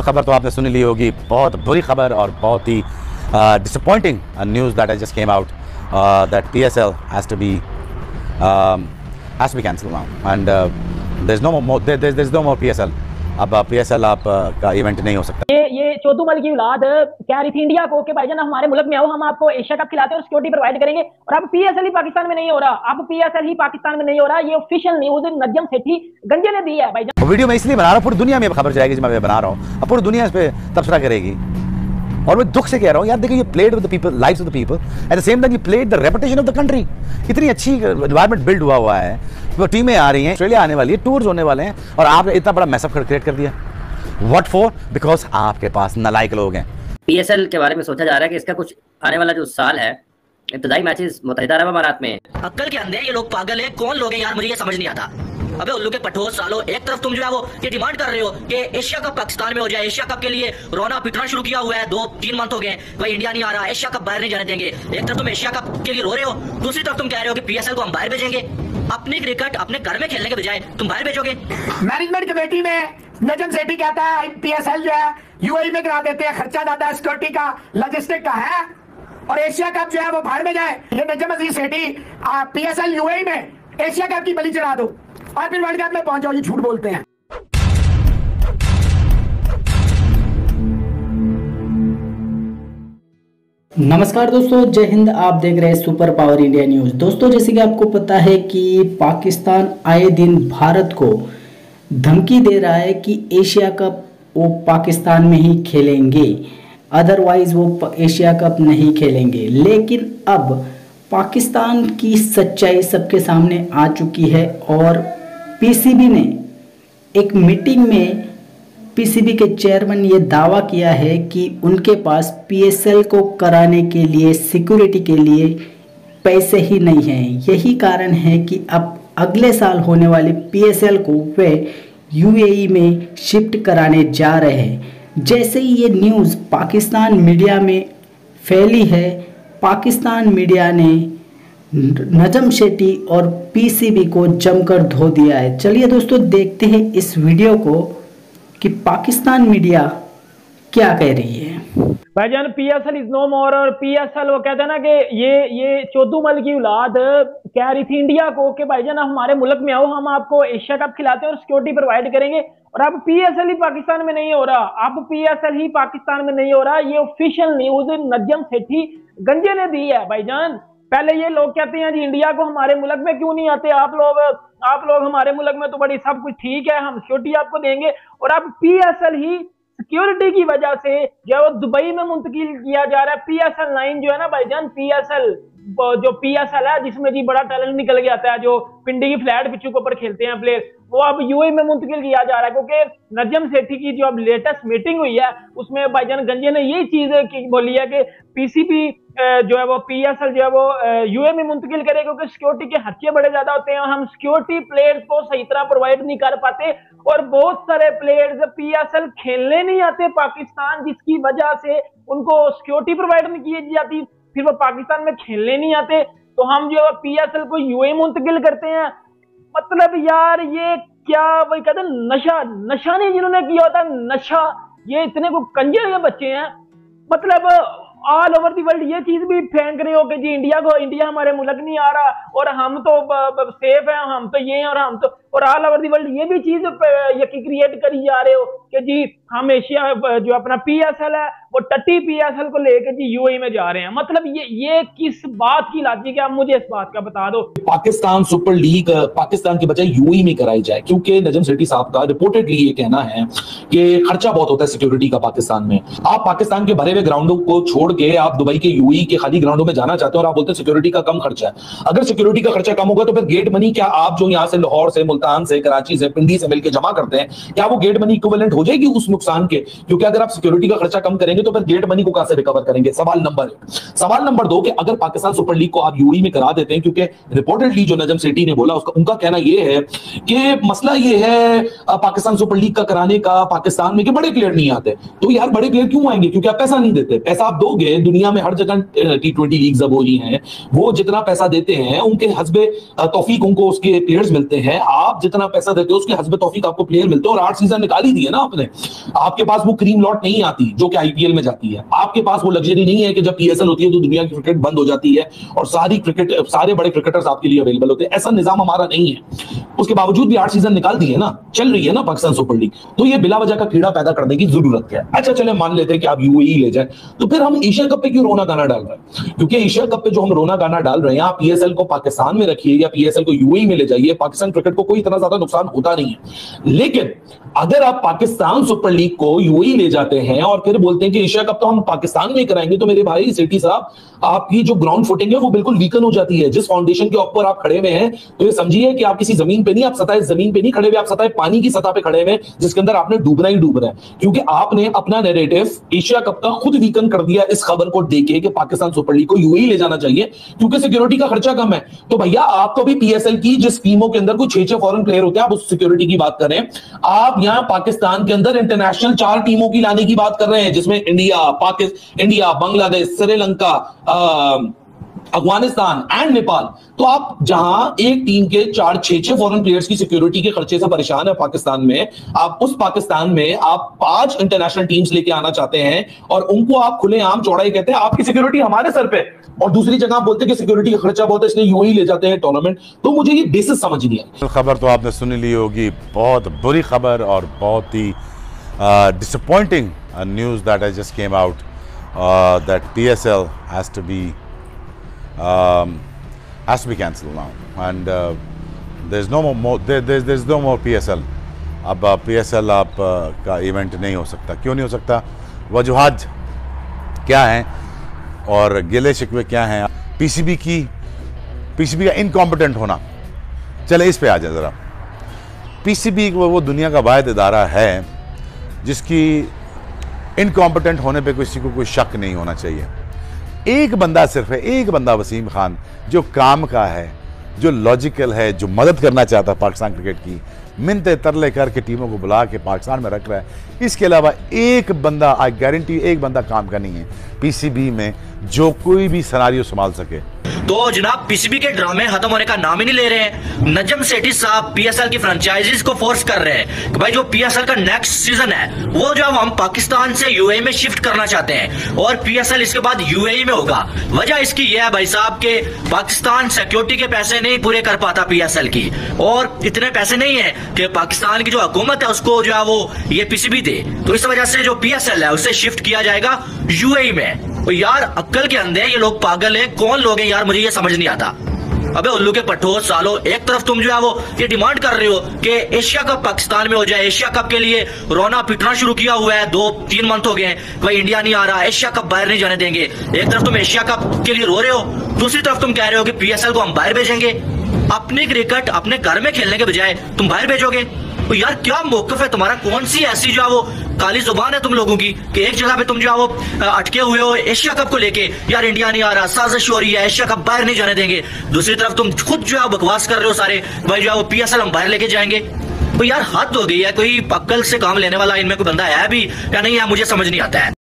खबर तो आपने सुनी ली होगी, बहुत बुरी खबर और बहुत ही disappointing news that I just came out that PSL has to be cancelled now, and there's no more PSL. अब PSL आप का इवेंट नहीं हो सकता। ये चौधुमल की औलाद कह रही थी इंडिया को कि भाईजान हमारे मुल्क में आओ, हम आपको एशिया कप खिलाते हैं और सिक्योरिटी प्रोवाइड करेंगे, और अब PSL ही पाकिस्तान में नहीं हो रहा। अब PSL ही पाकिस्तान में नहीं हो रहा, ये ऑफिशियल न्यूज नजम सेठी गंजे ने दी है भाईजान। वीडियो मैं इसलिए बना रहा हूँ, पूरी दुनिया में खबर जाएगी जब मैं बना रहा हूँ, अब पूरी दुनिया इस पर तबसरा करेगी। और मैं दुख से कह रहा हूँ यार, देखिए, ये played with the people, lives of the people, at the same time you played the reputation of the country. इतनी अच्छी एनवायरनमेंट बिल्ड हुआ है, वो टीमें आ रही हैं, ऑस्ट्रेलिया आने वाली है, टूर्स होने वाले हैं, और आपने इतना बड़ा मैसअप क्रिएट कर दिया। What for? बिकॉज आपके पास नालायक लोग हैं। PSL के बारे में सोचा जा रहा है कि इसका कुछ आने वाला जो साल है, इब्तदाई मैचेस मुत्तहिदा अरब अमारात में। अक्ल के अंधे ये लोग पागल है, कौन लोग हैं यार, मुझे ये समझ नहीं आता। अबे उल्लू के पठोर सालो, एक तरफ तुम जो है वो ये डिमांड कर रहे हो कि एशिया कप पाकिस्तान में हो जाए, एशिया कप के लिए रोना पिटना शुरू किया हुआ है, 2-3 मंथ हो गए भाई इंडिया नहीं आ रहा, एशिया कप बाहर नहीं जाने देंगे। एक तरफ तुम एशिया कप के लिए रो रहे हो, दूसरी तरफ तुम कह रहे हो कि PSL को हम बाहर भेजेंगे। अपनी क्रिकेट अपने घर में खेलने के बजाय तुम बाहर भेजोगे। मैनेजमेंट कमेटी में नजम सेठी कहता है PSL जो है UAE में करा देते हैं, खर्चा ज्यादा है, सिक्योरिटी का, लॉजिस्टिक का है, और एशिया कप जो है वो बाहर में जाए। ये नजम अजीज सेठी PSL UAE में एशिया कप की बलि चढ़ा दो और फिर वर्ल्ड कप में पहुंच जाओ, ये झूठ बोलते हैं। नमस्कार दोस्तों, जय हिंद। आप देख रहे हैं सुपर पावर इंडिया न्यूज़। दोस्तों, जैसे कि आपको पता है कि पाकिस्तान आए दिन भारत को धमकी दे रहा है कि एशिया कप वो पाकिस्तान में ही खेलेंगे, अदरवाइज वो एशिया कप नहीं खेलेंगे। लेकिन अब पाकिस्तान की सच्चाई सबके सामने आ चुकी है और PCB ने एक मीटिंग में PCB के चेयरमैन ये दावा किया है कि उनके पास PSL को कराने के लिए, सिक्योरिटी के लिए पैसे ही नहीं हैं। यही कारण है कि अब अगले साल होने वाले PSL को वे UAE में शिफ्ट कराने जा रहे हैं। जैसे ही ये न्यूज़ पाकिस्तान मीडिया में फैली है, पाकिस्तान मीडिया ने नजम सेठी और PCB को जमकर धो दिया है। चलिए दोस्तों, देखते हैं इस वीडियो को कि पाकिस्तान मीडिया क्या कह रही है। भाईजान PSL इज नो मोर, और PSL वो कहते हैं ना कि ये चौधुमल की औलाद कह रही थी इंडिया को कि भाईजान हमारे मुल्क में आओ, हम आपको एशिया कप खिलाते हैं और सिक्योरिटी प्रोवाइड करेंगे, और अब PSL ही पाकिस्तान में नहीं हो रहा। अब PSL ही पाकिस्तान में नहीं हो रहा, ये ऑफिशियल न्यूज नजम सेठी गंजे ने दी है भाईजान। पहले ये लोग कहते हैं जी इंडिया को हमारे मुल्क में क्यों नहीं आते आप लोग हमारे मुल्क में तो बड़ी सब कुछ ठीक है, हम सिक्योरिटी आपको देंगे, और अब PSL ही सिक्योरिटी की वजह से जो वो दुबई में मुंतकिल किया जा रहा है। PSL 9 जो है ना भाईजान, PSL है जिसमें जी बड़ा टैलेंट निकल के आता है, जो पिंडी की फ्लैट पिचों के ऊपर खेलते हैं प्लेयर, वो अब UAE में मुंतकिल किया जा रहा है। क्योंकि नजम सेठी की जो अब लेटेस्ट मीटिंग हुई है उसमें भाईजान गंजे ने यही चीज बोली है कि PCB जो है वो PSL जो है वो UAE में मुंतकिल करे, क्योंकि सिक्योरिटी के खर्चे बड़े ज्यादा होते हैं, हम सिक्योरिटी प्लेयर्स को सही तरह प्रोवाइड नहीं कर पाते, और बहुत सारे प्लेयर्स PSL खेलने नहीं आते पाकिस्तान, जिसकी वजह से उनको सिक्योरिटी प्रोवाइड नहीं की जाती, फिर वो पाकिस्तान में खेलने नहीं आते, तो हम जो है PSL को UAE मुंतकिल करते हैं। मतलब यार ये क्या, वही कहते हैं नशा नहीं जिन्होंने किया होता नशा, ये इतने को कंजर ये बच्चे हैं। मतलब ऑल ओवर दी वर्ल्ड ये चीज भी फेंक रहे हो कि जी इंडिया हमारे मुल्क नहीं आ रहा, और हम तो सेफ हैं, हम तो ये हैं, और ऑल ओवर दी वर्ल्ड ये भी चीज यकीन क्रिएट करी जा रहे हो कि जी हम एशिया जो अपना PSL है वो टट्टी PSL को लेके जी UAE में जा रहे हैं। मतलब ये किस बात की लॉजिक है, आप मुझे इस बात का बता दो। पाकिस्तान सुपर लीग पाकिस्तान की बजाय UAE में कराई जाए, क्योंकि नजम सेठी साहब का रिपोर्टेडली ये कहना है कि खर्चा बहुत होता है सिक्योरिटी का पाकिस्तान में। आप पाकिस्तान के भरे हुए ग्राउंडों को छोड़ के आप दुबई के UAE के खाली ग्राउंडों में जाना चाहते हो, और आप बोलते हैं सिक्योरिटी का कम खर्चा है। अगर सिक्योरिटी का खर्चा कम होगा तो फिर गेट मनी क्या आप जो यहाँ से लाहौर से, मुल्तान से, कराची से, पिंडी से मिलकर जमा करते हैं, क्या वो गेट मनी इक्विवेलेंट हो जाएगी उस नुकसान के? क्योंकि अगर आप सिक्योरिटी का खर्चा कम करेंगे तो फिर गेट मनी को कहां से रिकवर करेंगे? सवाल नंबर 1। सवाल नंबर 2 कि अगर पाकिस्तान सुपर लीग को आप UAE में करा देते हैं, क्योंकि रिपोर्टेडली जो नजम सेठी ने बोला उनका कहना यह है कि मसला यह है पाकिस्तान सुपर लीग का कराने का पाकिस्तान में कि बड़े प्लेयर नहीं आते। तो यार बड़े प्लेयर क्यों आएंगे? क्योंकि आप पैसा नहीं देते। पैसा आप दोगे, दुनिया में हर जगह T20 लीग्स अब हो रही हैं, वो जितना पैसा देते हैं उनके हस्बे तौफीक उनको उसके प्लेयर्स मिलते हैं। आप जितना पैसा देते हो उसके हस्बे तौफीक आपको प्लेयर मिलते हैं, और 8 सीजन निकाल ही दिए ना आपने। आपके पास वो क्रीम लॉट नहीं आती जो कि आईपीएल में जाती है। आपके पास वो लग्जरी नहीं है कि जब पीएसएल होती है तो दुनिया की क्रिकेट बंद हो जाती है और सारे बड़े क्रिकेटर्स आपके लिए अवेलेबल होते हैं। ऐसा निजाम हमारा नहीं है। उसके बावजूद भी 8 सीजन निकाल दिए ना, चल रही है ना पाकिस्तान सुपर लीग। तो ये बिला वजह का कीड़ा पैदा करने की जरूरत है। अच्छा चले मान लेते हैं कि आप यूएई ले जाए, तो फिर हम एशिया कप पे क्यों रोना गाना डाल रहे हैं? क्योंकि एशिया कप पे जो हम रोना गाना डाल रहे हैं, आप पीएसएल को पाकिस्तान में रखिए या पीएसएल को यूएई में ले जाइए, पाकिस्तान क्रिकेट को कोई इतना ज्यादा नुकसान होता नहीं है। लेकिन अगर आप पाकिस्तान सुपर लीग को यूएई ले जाते हैं और फिर बोलते हैं कि एशिया कप तो हम पाकिस्तान में कराएंगे, तो मेरे भाई सेठी साहब, आपकी जो ग्राउंड फुटिंग है वो बिल्कुल वीकन हो जाती है। जिस फाउंडेशन के ऊपर आप खड़े हुए हैं, तो ये समझिए कि आप किसी जमीन पे नहीं, आप सतह जमीन पे नहीं खड़े हुए, आप सतह पानी की सतह पे खड़े हुए, जिसके अंदर आपने डूबना ही डूबना है। क्योंकि आपने अपना नैरेटिव एशिया कप का खुद वीकन कर दिया इस खबर को देके कि पाकिस्तान सुपर लीग को यूएई ले जाना चाहिए क्योंकि सिक्योरिटी का खर्चा कम है। तो भैया आप तो भी पीएसएल की जिस टीमों के अंदर कुछ 6 फॉरेन प्लेयर होते हैं, आप उस सिक्योरिटी की बात करें। आप यहां पाकिस्तान के अंदर इंटरनेशनल 4 टीमों की लाने की बात कर रहे हैं, जिसमें इंडिया, बांग्लादेश, श्रीलंका, अफगानिस्तान एंड नेपाल। तो आप जहां एक टीम के 4-6 फॉरेन प्लेयर्स की सिक्योरिटी के खर्चे से परेशान है पाकिस्तान में, आप उस पाकिस्तान में आप 5 इंटरनेशनल टीम्स लेके आना चाहते हैं और उनको आप खुलेआम चौड़ाई कहते हैं आपकी सिक्योरिटी हमारे सर पे, और दूसरी जगह आप बोलते हैं कि सिक्योरिटी का खर्चा बहुत है इसलिए यूएई ले जाते हैं टूर्नामेंट। तो मुझे ये बेसिस समझ नहीं आई। खबर तो आपने सुन ली होगी, बहुत बुरी खबर और बहुत ही disappointing news that I just came out that PSL has to be cancelled now, and there's no more PSL. अब PSL आप का इवेंट नहीं हो सकता। क्यों नहीं हो सकता? वजूहात क्या हैं और गिले शिकवे क्या हैं? पीसीबी का इनकॉम्पिटेंट होना। चले इस पे आ जाए ज़रा। पीसीबी वो दुनिया का वाहिद इदारा है जिसकी इनकॉम्पिटेंट होने पे किसी को कोई शक नहीं होना चाहिए। एक बंदा सिर्फ है, एक बंदा वसीम खान, जो काम का है, जो लॉजिकल है, जो मदद करना चाहता है पाकिस्तान क्रिकेट की, मिन्नते तरले करके टीमों को बुला के पाकिस्तान में रख रहा है। इसके अलावा एक बंदा, आई गारंटी, एक बंदा काम का नहीं है पीसीबी में जो कोई भी सिनेरियो संभाल सके। तो जनाब पीसीबी के ड्रामे खत्म होने का नाम ही नहीं ले रहे हैं। नजम सेठी साहब पीएसएल की फ्रेंचाइजीज को फोर्स कर रहे हैं कि भाई जो पीएसएल का नेक्स्ट सीजन है वो जो हम पाकिस्तान से यूएई में शिफ्ट करना चाहते हैं और पीएसएल इसके बाद यूएई में होगा। वजह इसकी यह है भाई साहब के पाकिस्तान सिक्योरिटी के पैसे नहीं पूरे कर पाता पीएसएल की, और इतने पैसे नहीं है कि पाकिस्तान की जो हुकूमत है उसको जो है वो ये पीसीबी दे। तो इस वजह से जो पीएसएल है उसे शिफ्ट किया जाएगा यूएई में। तो यार अक्ल के अंधे ये लोग पागल है, कौन लोग हैं यार, मुझे ये समझ नहीं आता। अबे उल्लू के पठोर सालो, एक तरफ तुम जो है वो ये डिमांड कर रहे हो कि एशिया कप पाकिस्तान में हो जाए, एशिया कप के लिए रोना पिटना शुरू किया हुआ है, 2-3 मंथ हो गए भाई इंडिया नहीं आ रहा, एशिया कप बाहर नहीं जाने देंगे। एक तरफ तुम एशिया कप के लिए रो रहे हो, दूसरी तरफ तुम कह रहे हो कि पीएसएल को हम बाहर भेजेंगे। अपनी क्रिकेट अपने घर में खेलने के बजाय तुम बाहर भेजोगे। तो यार क्या मौकफ है तुम्हारा? कौन सी ऐसी जो है वो काली जुबान है तुम लोगों की कि एक जगह पे तुम जो है वो अटके हुए हो एशिया कप को लेके, यार इंडिया नहीं आ रहा, साजिश हो रही है, एशिया कप बाहर नहीं जाने देंगे। दूसरी तरफ तुम खुद जो है बकवास कर रहे हो सारे, भाई जो है वो पीएसएल हम बाहर लेके जाएंगे। तो यार हद हो गई है। कोई अक्ल से काम लेने वाला इनमें कोई बंदा है भी या नहीं है, मुझे समझ नहीं आता है।